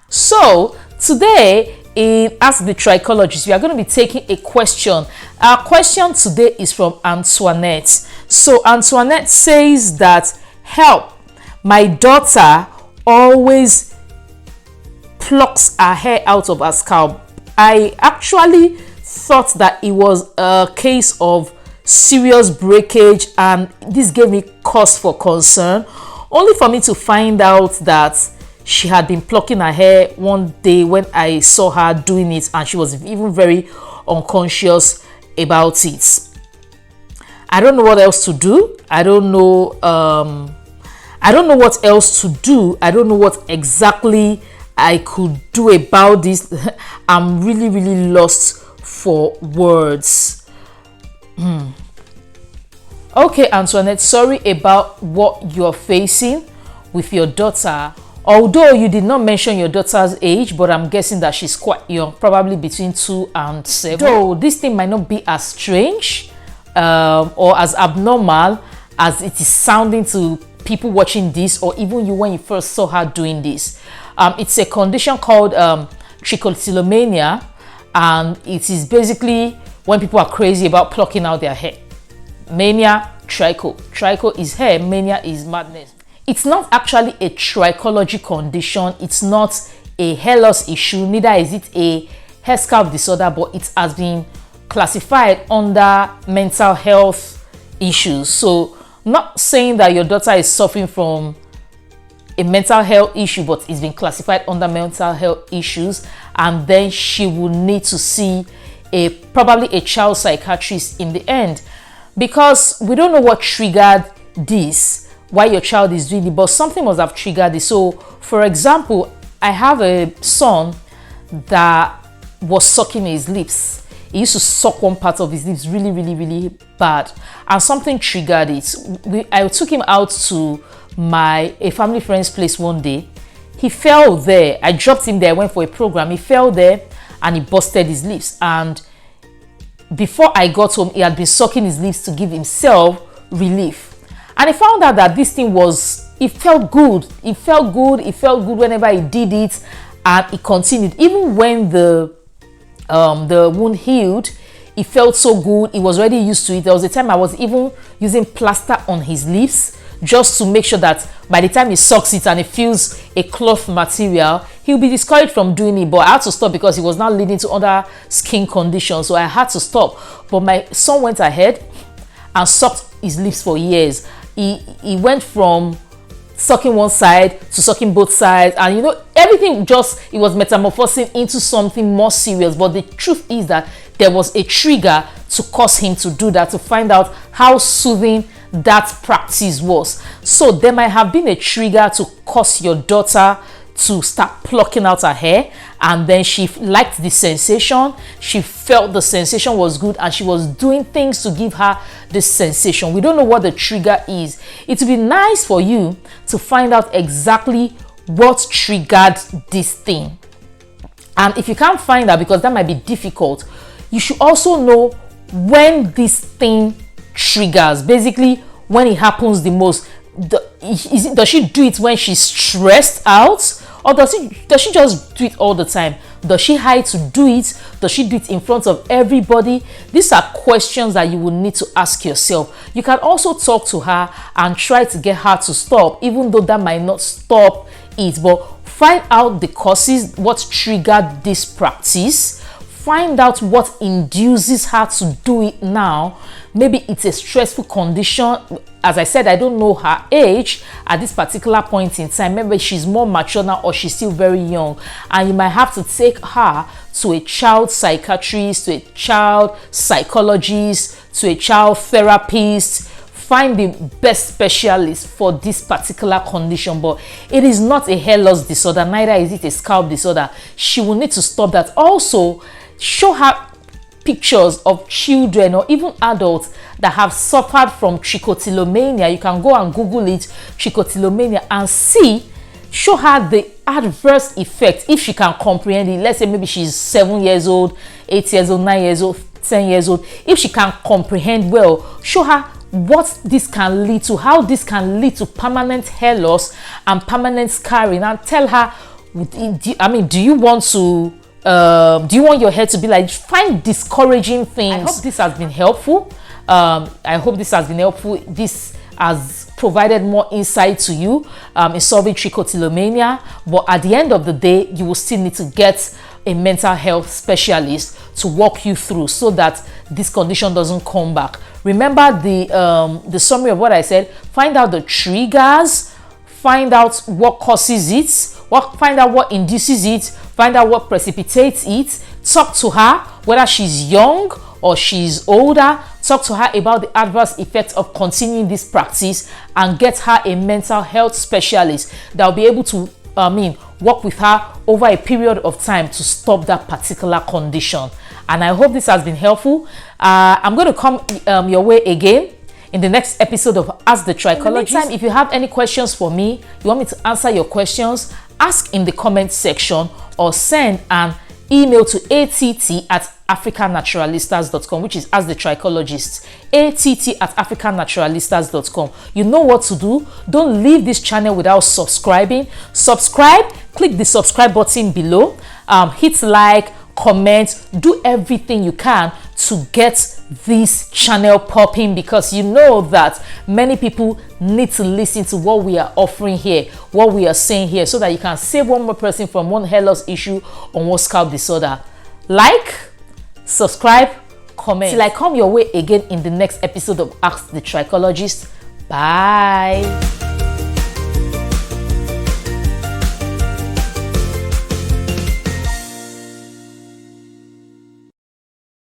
So today in Ask the Trichologist, we are going to be taking a question. Our question today is from Antoinette. So Antoinette says that, help, my daughter always plucks her hair out of her scalp. I actually thought that it was a case of serious breakage, and this gave me cause for concern, only for me to find out that she had been plucking her hair one day when I saw her doing it, and she was even very unconscious about it. I don't know what else to do. I don't know what else to do. I don't know what exactly I could do about this. I'm really lost for words. Okay, Antoinette, sorry about what you're facing with your daughter. Although you did not mention your daughter's age, but I'm guessing that she's quite young, probably between 2 and 7. Though this thing might not be as strange or as abnormal as it is sounding to people watching this, or even you when you first saw her doing this. It's a condition called Trichotillomania, and it is basically when people are crazy about plucking out their hair. Mania, tricho is hair, mania is madness. It's not actually a trichology condition. It's not a hair loss issue, neither is it a hair scalp disorder, but it has been classified under mental health issues. So not saying that your daughter is suffering from a mental health issue, but it's been classified under mental health issues, and then she will need to see probably a child psychiatrist in the end, because we don't know what triggered this, why your child is doing it, but something must have triggered it. So for example, I have a son that was sucking his lips. He used to suck one part of his lips really bad, and something triggered it. I took him out to a family friend's place one day. He fell there. I dropped him there. I went for a program. He fell there and he busted his lips, and before I got home, he had been sucking his lips to give himself relief. And I found out that this thing it felt good. It felt good whenever he did it, and it continued. Even when the wound healed, it felt so good. He was already used to it. There was a time I was even using plaster on his lips just to make sure that by the time he sucks it and it feels a cloth material, he'll be discouraged from doing it. But I had to stop because it was now leading to other skin conditions, so I had to stop. But my son went ahead and sucked his lips for years. He went from sucking one side to sucking both sides, and everything it was metamorphosing into something more serious. But the truth is that there was a trigger to cause him to do that, to find out how soothing that practice was. So there might have been a trigger to cause your daughter to start plucking out her hair, and then she liked the sensation. She felt the sensation was good, and she was doing things to give her this sensation. We don't know what the trigger is. It would be nice for you to find out exactly what triggered this thing. And if you can't find out, because that might be difficult, you should also know when this thing triggers, basically when it happens the most. Does she do it when she's stressed out, or does she just do it all the time? Does she hide to do it? Does she do it in front of everybody? These are questions that you will need to ask yourself. You can also talk to her and try to get her to stop, even though that might not stop it. But find out the causes, what triggered this practice. Find out what induces her to do it now. Maybe it's a stressful condition. As I said, I don't know her age at this particular point in time. Maybe she's more mature now, or she's still very young, and you might have to take her to a child psychiatrist, to a child psychologist, to a child therapist. Find the best specialist for this particular condition. But it is not a hair loss disorder, neither is it a scalp disorder. She will need to stop that. Also, show her pictures of children or even adults that have suffered from trichotillomania. You can go and Google it, trichotillomania, and show her the adverse effect if she can comprehend it. Let's say maybe she's 7 years old, 8 years old, 9 years old, 10 years old. If she can comprehend well, show her what this can lead to, how this can lead to permanent hair loss and permanent scarring, and tell her do you want to do you want your hair to be like, find discouraging things. I hope this has been helpful. This has provided more insight to you in solving trichotillomania, but at the end of the day, you will still need to get a mental health specialist to walk you through so that this condition doesn't come back. Remember the summary of what I said. Find out the triggers, find out what causes it, find out what induces it, find out what precipitates it. Talk to her, whether she's young or she's older. Talk to her about the adverse effects of continuing this practice, and get her a mental health specialist that will be able to work with her over a period of time to stop that particular condition. And I hope this has been helpful. I'm going to come your way again in the next episode of Ask the Trichologist. In the meantime, if you have any questions for me, you want me to answer your questions, ask in the comment section or send an email to att@africannaturalistas.com, which is Ask the Trichologist. att@africannaturalistas.com. You know what to do. Don't leave this channel without subscribing. Subscribe, click the subscribe button below, hit like, comment, do everything you can to get this channel popping, because you know that many people need to listen to what we are offering here, what we are saying here, so that you can save one more person from one hair loss issue or one scalp disorder. Like, subscribe, comment. Till I come your way again in the next episode of Ask the Trichologist. Bye.